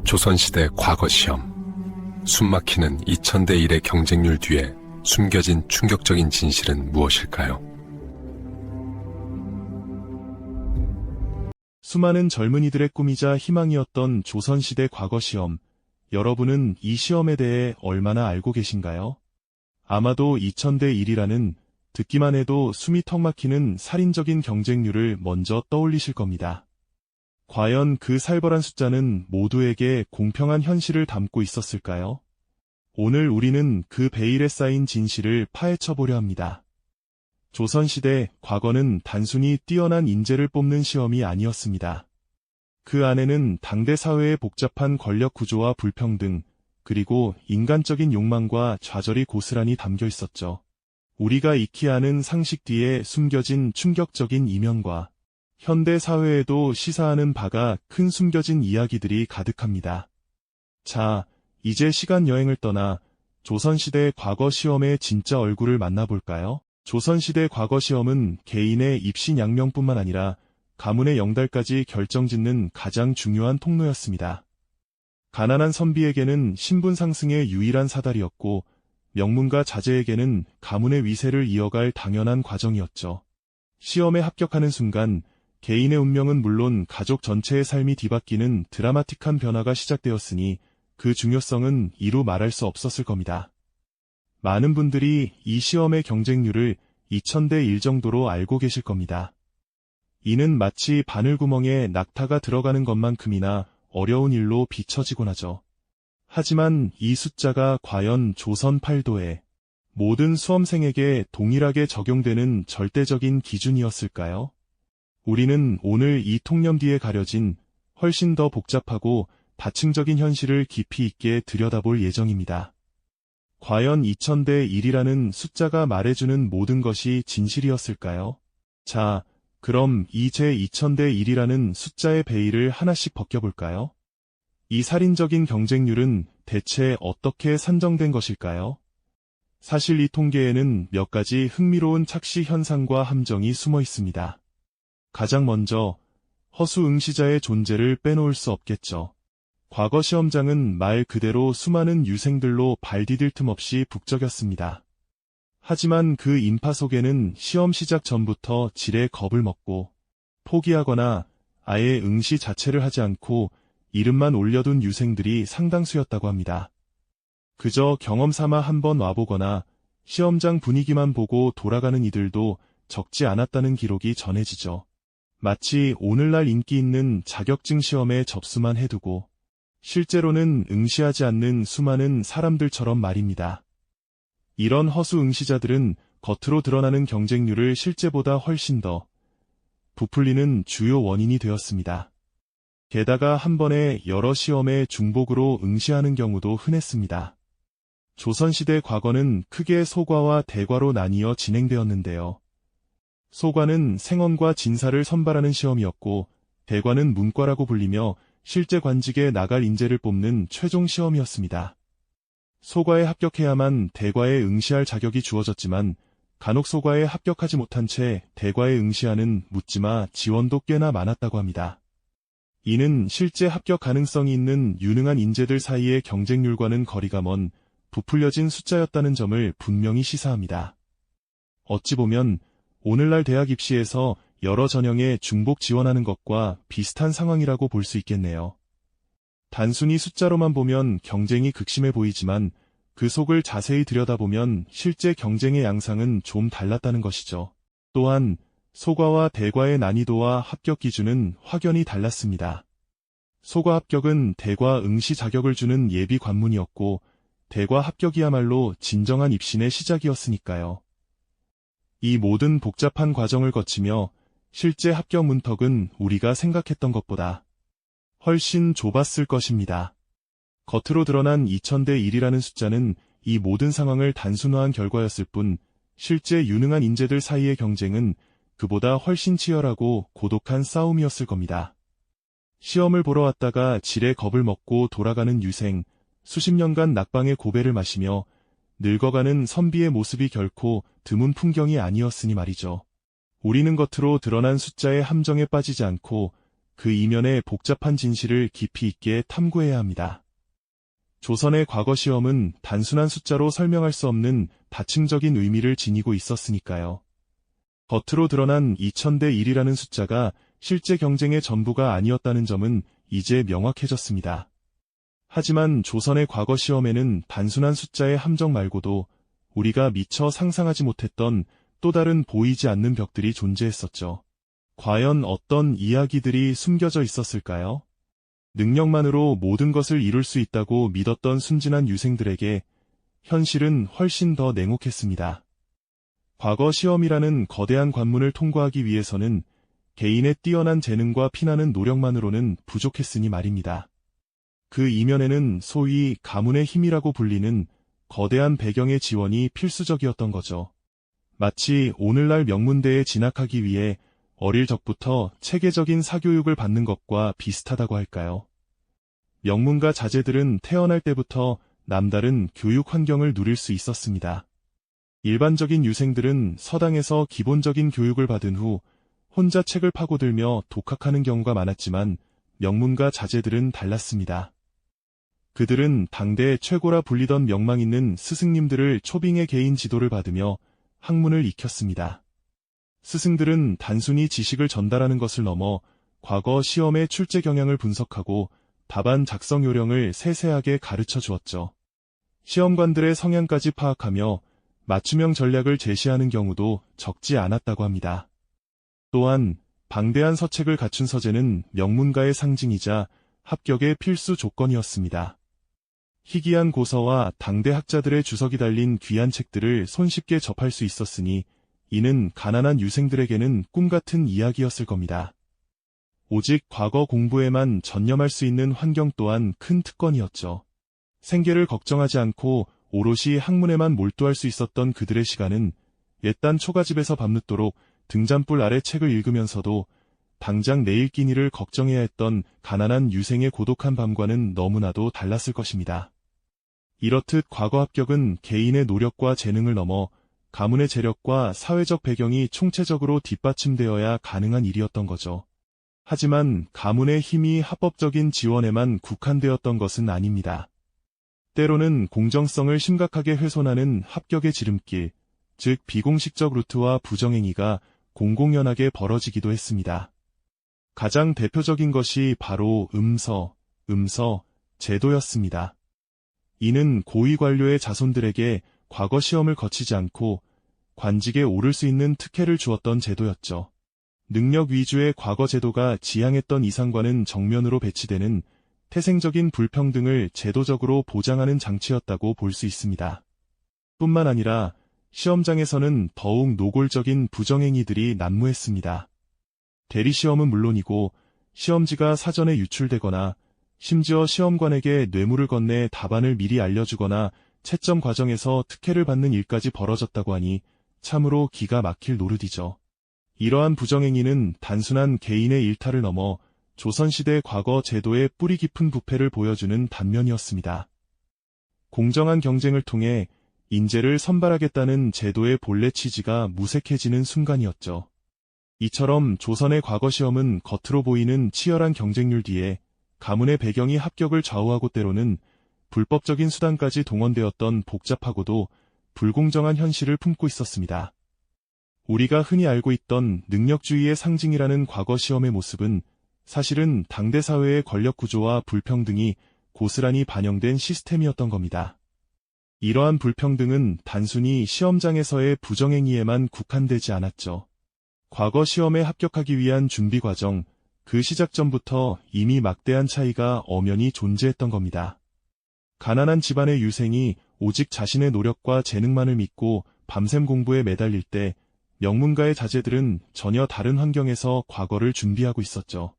조선시대 과거시험. 숨막히는 2000대 1의 경쟁률 뒤에 숨겨진 충격적인 진실은 무엇일까요? 수많은 젊은이들의 꿈이자 희망이었던 조선시대 과거시험. 여러분은 이 시험에 대해 얼마나 알고 계신가요? 아마도 2000대 1이라는 듣기만 해도 숨이 턱 막히는 살인적인 경쟁률을 먼저 떠올리실 겁니다. 과연 그 살벌한 숫자는 모두에게 공평한 현실을 담고 있었을까요? 오늘 우리는 그 베일에 쌓인 진실을 파헤쳐보려 합니다. 조선시대 과거는 단순히 뛰어난 인재를 뽑는 시험이 아니었습니다. 그 안에는 당대 사회의 복잡한 권력 구조와 불평등, 그리고 인간적인 욕망과 좌절이 고스란히 담겨 있었죠. 우리가 익히 아는 상식 뒤에 숨겨진 충격적인 이면과 현대 사회에도 시사하는 바가 큰 숨겨진 이야기들이 가득합니다. 자, 이제 시간 여행을 떠나 조선시대 과거 시험의 진짜 얼굴을 만나볼까요? 조선시대 과거 시험은 개인의 입신양명뿐만 아니라 가문의 영달까지 결정짓는 가장 중요한 통로였습니다. 가난한 선비에게는 신분 상승의 유일한 사다리였고, 명문가 자제에게는 가문의 위세를 이어갈 당연한 과정이었죠. 시험에 합격하는 순간 개인의 운명은 물론 가족 전체의 삶이 뒤바뀌는 드라마틱한 변화가 시작되었으니 그 중요성은 이루 말할 수 없었을 겁니다. 많은 분들이 이 시험의 경쟁률을 2000대 1 정도로 알고 계실 겁니다. 이는 마치 바늘구멍에 낙타가 들어가는 것만큼이나 어려운 일로 비춰지곤 하죠. 하지만 이 숫자가 과연 조선 8도의 모든 수험생에게 동일하게 적용되는 절대적인 기준이었을까요? 우리는 오늘 이 통념 뒤에 가려진 훨씬 더 복잡하고 다층적인 현실을 깊이 있게 들여다볼 예정입니다. 과연 2000대 1이라는 숫자가 말해주는 모든 것이 진실이었을까요? 자, 그럼 이 제 2000대 1이라는 숫자의 베일을 하나씩 벗겨볼까요? 이 살인적인 경쟁률은 대체 어떻게 산정된 것일까요? 사실 이 통계에는 몇 가지 흥미로운 착시 현상과 함정이 숨어 있습니다. 가장 먼저 허수응시자의 존재를 빼놓을 수 없겠죠. 과거 시험장은 말 그대로 수많은 유생들로 발 디딜 틈 없이 북적였습니다. 하지만 그 인파 속에는 시험 시작 전부터 지레 겁을 먹고 포기하거나 아예 응시 자체를 하지 않고 이름만 올려둔 유생들이 상당수였다고 합니다. 그저 경험 삼아 한번 와보거나 시험장 분위기만 보고 돌아가는 이들도 적지 않았다는 기록이 전해지죠. 마치 오늘날 인기 있는 자격증 시험에 접수만 해두고 실제로는 응시하지 않는 수많은 사람들처럼 말입니다. 이런 허수 응시자들은 겉으로 드러나는 경쟁률을 실제보다 훨씬 더 부풀리는 주요 원인이 되었습니다. 게다가 한 번에 여러 시험에 중복으로 응시하는 경우도 흔했습니다. 조선시대 과거는 크게 소과와 대과로 나뉘어 진행되었는데요. 소과는 생언과 진사를 선발하는 시험이었고, 대과는 문과라고 불리며 실제 관직에 나갈 인재를 뽑는 최종 시험이었습니다. 소과에 합격해야만 대과에 응시할 자격이 주어졌지만 간혹 소과에 합격하지 못한 채 대과에 응시하는 묻지마 지원도 꽤나 많았다고 합니다. 이는 실제 합격 가능성이 있는 유능한 인재들 사이의 경쟁률과는 거리가 먼 부풀려진 숫자였다는 점을 분명히 시사합니다. 어찌 보면 오늘날 대학 입시에서 여러 전형에 중복 지원하는 것과 비슷한 상황이라고 볼 수 있겠네요. 단순히 숫자로만 보면 경쟁이 극심해 보이지만 그 속을 자세히 들여다보면 실제 경쟁의 양상은 좀 달랐다는 것이죠. 또한 소과와 대과의 난이도와 합격 기준은 확연히 달랐습니다. 소과 합격은 대과 응시 자격을 주는 예비 관문이었고 대과 합격이야말로 진정한 입신의 시작이었으니까요. 이 모든 복잡한 과정을 거치며 실제 합격 문턱은 우리가 생각했던 것보다 훨씬 좁았을 것입니다. 겉으로 드러난 2000대 1이라는 숫자는 이 모든 상황을 단순화한 결과였을 뿐 실제 유능한 인재들 사이의 경쟁은 그보다 훨씬 치열하고 고독한 싸움이었을 겁니다. 시험을 보러 왔다가 지레 겁을 먹고 돌아가는 유생, 수십 년간 낙방의 고배를 마시며 늙어가는 선비의 모습이 결코 드문 풍경이 아니었으니 말이죠. 우리는 겉으로 드러난 숫자의 함정에 빠지지 않고 그 이면의 복잡한 진실을 깊이 있게 탐구해야 합니다. 조선의 과거 시험은 단순한 숫자로 설명할 수 없는 다층적인 의미를 지니고 있었으니까요. 겉으로 드러난 2000대 1이라는 숫자가 실제 경쟁의 전부가 아니었다는 점은 이제 명확해졌습니다. 하지만 조선의 과거 시험에는 단순한 숫자의 함정 말고도 우리가 미처 상상하지 못했던 또 다른 보이지 않는 벽들이 존재했었죠. 과연 어떤 이야기들이 숨겨져 있었을까요? 능력만으로 모든 것을 이룰 수 있다고 믿었던 순진한 유생들에게 현실은 훨씬 더 냉혹했습니다. 과거 시험이라는 거대한 관문을 통과하기 위해서는 개인의 뛰어난 재능과 피나는 노력만으로는 부족했으니 말입니다. 그 이면에는 소위 가문의 힘이라고 불리는 거대한 배경의 지원이 필수적이었던 거죠. 마치 오늘날 명문대에 진학하기 위해 어릴 적부터 체계적인 사교육을 받는 것과 비슷하다고 할까요? 명문가 자제들은 태어날 때부터 남다른 교육 환경을 누릴 수 있었습니다. 일반적인 유생들은 서당에서 기본적인 교육을 받은 후 혼자 책을 파고들며 독학하는 경우가 많았지만 명문가 자제들은 달랐습니다. 그들은 당대 최고라 불리던 명망 있는 스승님들을 초빙의 개인 지도를 받으며 학문을 익혔습니다. 스승들은 단순히 지식을 전달하는 것을 넘어 과거 시험의 출제 경향을 분석하고 답안 작성 요령을 세세하게 가르쳐 주었죠. 시험관들의 성향까지 파악하며 맞춤형 전략을 제시하는 경우도 적지 않았다고 합니다. 또한 방대한 서책을 갖춘 서재는 명문가의 상징이자 합격의 필수 조건이었습니다. 희귀한 고서와 당대 학자들의 주석이 달린 귀한 책들을 손쉽게 접할 수 있었으니 이는 가난한 유생들에게는 꿈같은 이야기였을 겁니다. 오직 과거 공부에만 전념할 수 있는 환경 또한 큰 특권이었죠. 생계를 걱정하지 않고 오롯이 학문에만 몰두할 수 있었던 그들의 시간은 옛단 초가집에서 밤늦도록 등잔불 아래 책을 읽으면서도 당장 내일 끼니를 걱정해야 했던 가난한 유생의 고독한 밤과는 너무나도 달랐을 것입니다. 이렇듯 과거 합격은 개인의 노력과 재능을 넘어 가문의 재력과 사회적 배경이 총체적으로 뒷받침되어야 가능한 일이었던 거죠. 하지만 가문의 힘이 합법적인 지원에만 국한되었던 것은 아닙니다. 때로는 공정성을 심각하게 훼손하는 합격의 지름길, 즉 비공식적 루트와 부정행위가 공공연하게 벌어지기도 했습니다. 가장 대표적인 것이 바로 음서 제도였습니다. 이는 고위 관료의 자손들에게 과거 시험을 거치지 않고 관직에 오를 수 있는 특혜를 주었던 제도였죠. 능력 위주의 과거 제도가 지향했던 이상과는 정면으로 배치되는 태생적인 불평등을 제도적으로 보장하는 장치였다고 볼 수 있습니다. 뿐만 아니라 시험장에서는 더욱 노골적인 부정행위들이 난무했습니다. 대리시험은 물론이고 시험지가 사전에 유출되거나 심지어 시험관에게 뇌물을 건네 답안을 미리 알려주거나 채점 과정에서 특혜를 받는 일까지 벌어졌다고 하니 참으로 기가 막힐 노릇이죠. 이러한 부정행위는 단순한 개인의 일탈을 넘어 조선시대 과거 제도의 뿌리 깊은 부패를 보여주는 단면이었습니다. 공정한 경쟁을 통해 인재를 선발하겠다는 제도의 본래 취지가 무색해지는 순간이었죠. 이처럼 조선의 과거 시험은 겉으로 보이는 치열한 경쟁률 뒤에 가문의 배경이 합격을 좌우하고 때로는 불법적인 수단까지 동원되었던 복잡하고도 불공정한 현실을 품고 있었습니다. 우리가 흔히 알고 있던 능력주의의 상징이라는 과거 시험의 모습은 사실은 당대 사회의 권력 구조와 불평등이 고스란히 반영된 시스템이었던 겁니다. 이러한 불평등은 단순히 시험장에서의 부정행위에만 국한되지 않았죠. 과거 시험에 합격하기 위한 준비 과정, 그 시작 전부터 이미 막대한 차이가 엄연히 존재했던 겁니다. 가난한 집안의 유생이 오직 자신의 노력과 재능만을 믿고 밤샘 공부에 매달릴 때 명문가의 자제들은 전혀 다른 환경에서 과거를 준비하고 있었죠.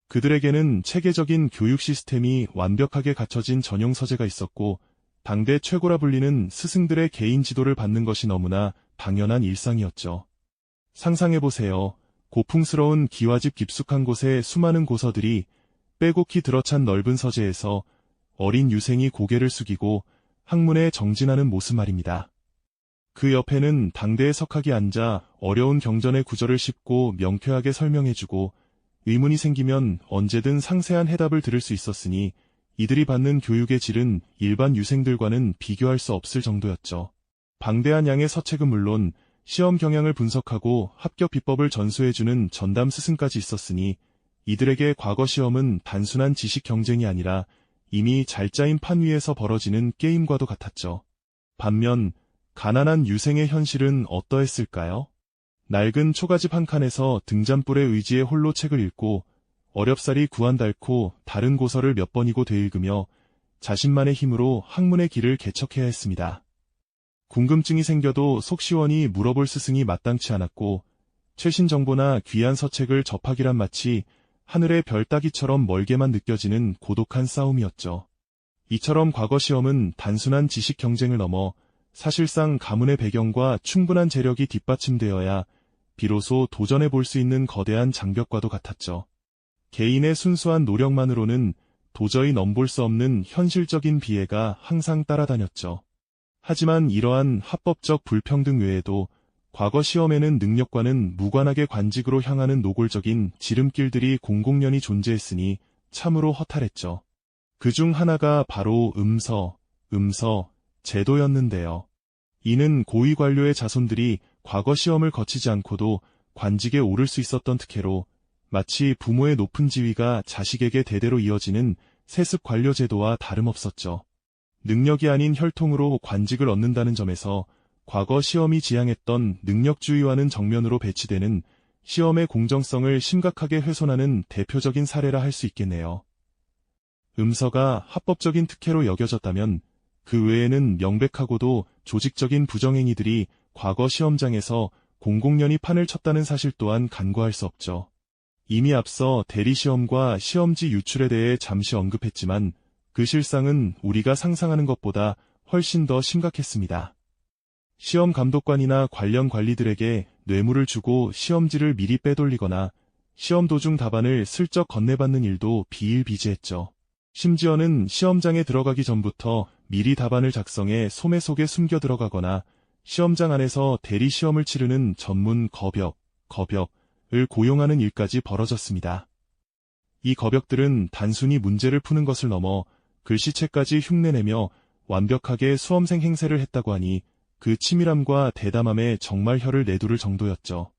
그들에게는 체계적인 교육 시스템이 완벽하게 갖춰진 전용 서재가 있었고 당대 최고라 불리는 스승들의 개인 지도를 받는 것이 너무나 당연한 일상이었죠. 상상해보세요. 고풍스러운 기와집 깊숙한 곳에 수많은 고서들이 빼곡히 들어찬 넓은 서재에서 어린 유생이 고개를 숙이고 학문에 정진하는 모습 말입니다. 그 옆에는 당대의 석학이 앉아 어려운 경전의 구절을 쉽고 명쾌하게 설명해주고 의문이 생기면 언제든 상세한 해답을 들을 수 있었으니 이들이 받는 교육의 질은 일반 유생들과는 비교할 수 없을 정도였죠. 방대한 양의 서책은 물론 시험 경향을 분석하고 합격 비법을 전수해주는 전담 스승까지 있었으니 이들에게 과거 시험은 단순한 지식 경쟁이 아니라 이미 잘 짜인 판 위에서 벌어지는 게임과도 같았죠. 반면 가난한 유생의 현실은 어떠했을까요? 낡은 초가집 한 칸에서 등잔불의 의지에 홀로 책을 읽고 어렵사리 구한닳고 다른 고서를 몇 번이고 되읽으며 자신만의 힘으로 학문의 길을 개척해야 했습니다. 궁금증이 생겨도 속 시원히 물어볼 스승이 마땅치 않았고 최신 정보나 귀한 서책을 접하기란 마치 하늘의 별 따기처럼 멀게만 느껴지는 고독한 싸움이었죠. 이처럼 과거 시험은 단순한 지식 경쟁을 넘어 사실상 가문의 배경과 충분한 재력이 뒷받침되어야 비로소 도전해 볼 수 있는 거대한 장벽과도 같았죠. 개인의 순수한 노력만으로는 도저히 넘볼 수 없는 현실적인 비애가 항상 따라다녔죠. 하지만 이러한 합법적 불평등 외에도 과거 시험에는 능력과는 무관하게 관직으로 향하는 노골적인 지름길들이 공공연히 존재했으니 참으로 허탈했죠. 그중 하나가 바로 음서 제도였는데요. 이는 고위 관료의 자손들이 과거 시험을 거치지 않고도 관직에 오를 수 있었던 특혜로 마치 부모의 높은 지위가 자식에게 대대로 이어지는 세습 관료 제도와 다름없었죠. 능력이 아닌 혈통으로 관직을 얻는다는 점에서 과거 시험이 지향했던 능력주의와는 정면으로 배치되는 시험의 공정성을 심각하게 훼손하는 대표적인 사례라 할 수 있겠네요. 음서가 합법적인 특혜로 여겨졌다면 그 외에는 명백하고도 조직적인 부정행위들이 과거 시험장에서 공공연히 판을 쳤다는 사실 또한 간과할 수 없죠. 이미 앞서 대리시험과 시험지 유출에 대해 잠시 언급했지만 그 실상은 우리가 상상하는 것보다 훨씬 더 심각했습니다. 시험 감독관이나 관련 관리들에게 뇌물을 주고 시험지를 미리 빼돌리거나 시험 도중 답안을 슬쩍 건네받는 일도 비일비재했죠. 심지어는 시험장에 들어가기 전부터 미리 답안을 작성해 소매 속에 숨겨 들어가거나 시험장 안에서 대리 시험을 치르는 전문 겁역을 고용하는 일까지 벌어졌습니다. 이 겁역들은 단순히 문제를 푸는 것을 넘어 글씨체까지 흉내내며 완벽하게 수험생 행세를 했다고 하니 그 치밀함과 대담함에 정말 혀를 내두를 정도였죠.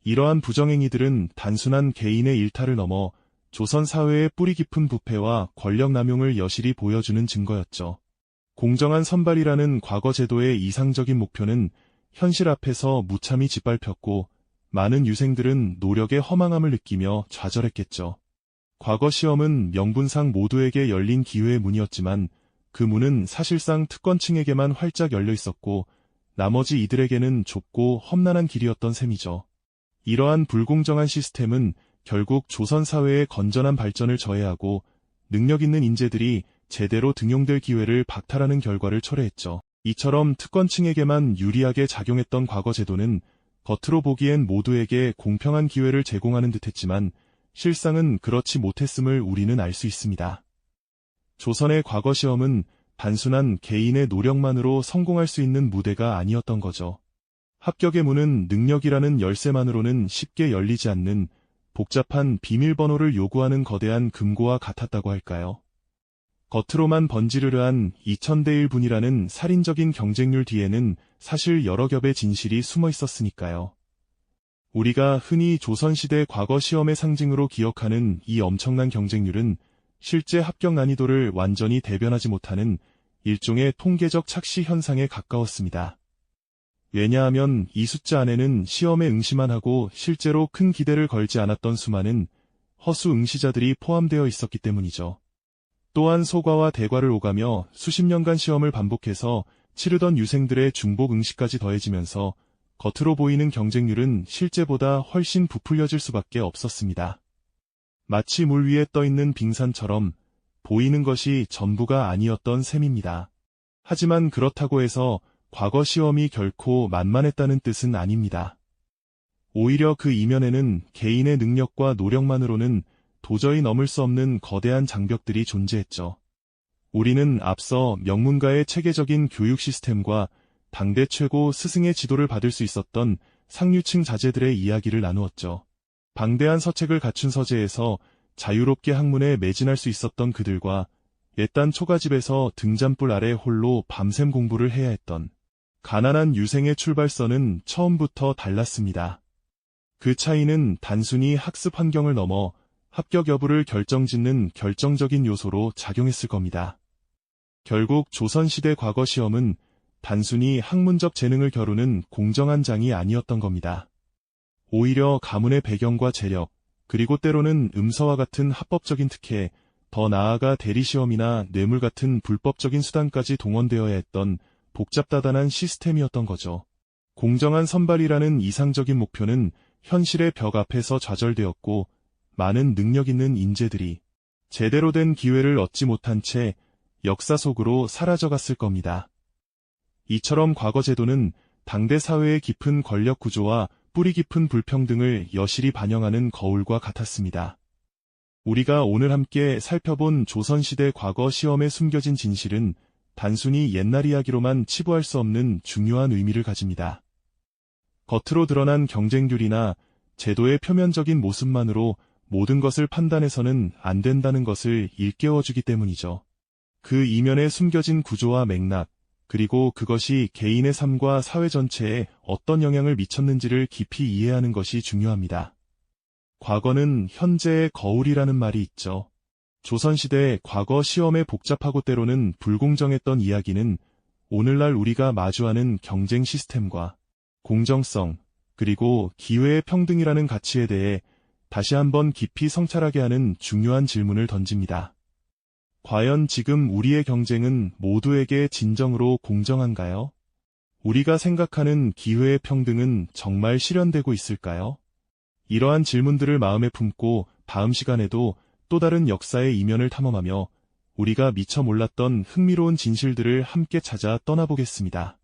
이러한 부정행위들은 단순한 개인의 일탈을 넘어 조선 사회의 뿌리 깊은 부패와 권력 남용을 여실히 보여주는 증거였죠. 공정한 선발이라는 과거 제도의 이상적인 목표는 현실 앞에서 무참히 짓밟혔고 많은 유생들은 노력의 허망함을 느끼며 좌절했겠죠. 과거 시험은 명분상 모두에게 열린 기회의 문이었지만 그 문은 사실상 특권층에게만 활짝 열려 있었고 나머지 이들에게는 좁고 험난한 길이었던 셈이죠. 이러한 불공정한 시스템은 결국 조선 사회의 건전한 발전을 저해하고 능력 있는 인재들이 제대로 등용될 기회를 박탈하는 결과를 초래했죠. 이처럼 특권층에게만 유리하게 작용했던 과거 제도는 겉으로 보기엔 모두에게 공평한 기회를 제공하는 듯했지만 실상은 그렇지 못했음을 우리는 알 수 있습니다. 조선의 과거 시험은 단순한 개인의 노력만으로 성공할 수 있는 무대가 아니었던 거죠. 합격의 문은 능력이라는 열쇠만으로는 쉽게 열리지 않는 복잡한 비밀번호를 요구하는 거대한 금고와 같았다고 할까요? 겉으로만 번지르르한 2000대 1분이라는 살인적인 경쟁률 뒤에는 사실 여러 겹의 진실이 숨어 있었으니까요. 우리가 흔히 조선시대 과거 시험의 상징으로 기억하는 이 엄청난 경쟁률은 실제 합격 난이도를 완전히 대변하지 못하는 일종의 통계적 착시 현상에 가까웠습니다. 왜냐하면 이 숫자 안에는 시험에 응시만 하고 실제로 큰 기대를 걸지 않았던 수많은 허수 응시자들이 포함되어 있었기 때문이죠. 또한 소과와 대과를 오가며 수십 년간 시험을 반복해서 치르던 유생들의 중복 응시까지 더해지면서 겉으로 보이는 경쟁률은 실제보다 훨씬 부풀려질 수밖에 없었습니다. 마치 물 위에 떠있는 빙산처럼 보이는 것이 전부가 아니었던 셈입니다. 하지만 그렇다고 해서 과거 시험이 결코 만만했다는 뜻은 아닙니다. 오히려 그 이면에는 개인의 능력과 노력만으로는 도저히 넘을 수 없는 거대한 장벽들이 존재했죠. 우리는 앞서 명문가의 체계적인 교육 시스템과 당대 최고 스승의 지도를 받을 수 있었던 상류층 자제들의 이야기를 나누었죠. 방대한 서책을 갖춘 서재에서 자유롭게 학문에 매진할 수 있었던 그들과 옛단 초가집에서 등잔불 아래 홀로 밤샘 공부를 해야 했던 가난한 유생의 출발선은 처음부터 달랐습니다. 그 차이는 단순히 학습 환경을 넘어 합격 여부를 결정짓는 결정적인 요소로 작용했을 겁니다. 결국 조선시대 과거 시험은 단순히 학문적 재능을 겨루는 공정한 장이 아니었던 겁니다. 오히려 가문의 배경과 재력, 그리고 때로는 음서와 같은 합법적인 특혜, 더 나아가 대리시험이나 뇌물 같은 불법적인 수단까지 동원되어야 했던 복잡다단한 시스템이었던 거죠. 공정한 선발이라는 이상적인 목표는 현실의 벽 앞에서 좌절되었고, 많은 능력 있는 인재들이 제대로 된 기회를 얻지 못한 채 역사 속으로 사라져갔을 겁니다. 이처럼 과거 제도는 당대 사회의 깊은 권력 구조와 뿌리 깊은 불평등을 여실히 반영하는 거울과 같았습니다. 우리가 오늘 함께 살펴본 조선시대 과거 시험에 숨겨진 진실은 단순히 옛날 이야기로만 치부할 수 없는 중요한 의미를 가집니다. 겉으로 드러난 경쟁률이나 제도의 표면적인 모습만으로 모든 것을 판단해서는 안 된다는 것을 일깨워주기 때문이죠. 그 이면에 숨겨진 구조와 맥락, 그리고 그것이 개인의 삶과 사회 전체에 어떤 영향을 미쳤는지를 깊이 이해하는 것이 중요합니다. 과거는 현재의 거울이라는 말이 있죠. 조선시대 과거 시험의 복잡하고 때로는 불공정했던 이야기는 오늘날 우리가 마주하는 경쟁 시스템과 공정성, 그리고 기회의 평등이라는 가치에 대해 다시 한번 깊이 성찰하게 하는 중요한 질문을 던집니다. 과연 지금 우리의 경쟁은 모두에게 진정으로 공정한가요? 우리가 생각하는 기회의 평등은 정말 실현되고 있을까요? 이러한 질문들을 마음에 품고 다음 시간에도 또 다른 역사의 이면을 탐험하며 우리가 미처 몰랐던 흥미로운 진실들을 함께 찾아 떠나보겠습니다.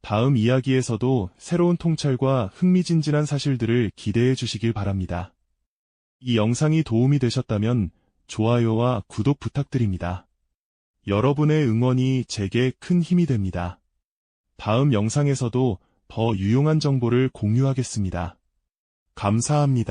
다음 이야기에서도 새로운 통찰과 흥미진진한 사실들을 기대해 주시길 바랍니다. 이 영상이 도움이 되셨다면 좋아요와 구독 부탁드립니다. 여러분의 응원이 제게 큰 힘이 됩니다. 다음 영상에서도 더 유용한 정보를 공유하겠습니다. 감사합니다.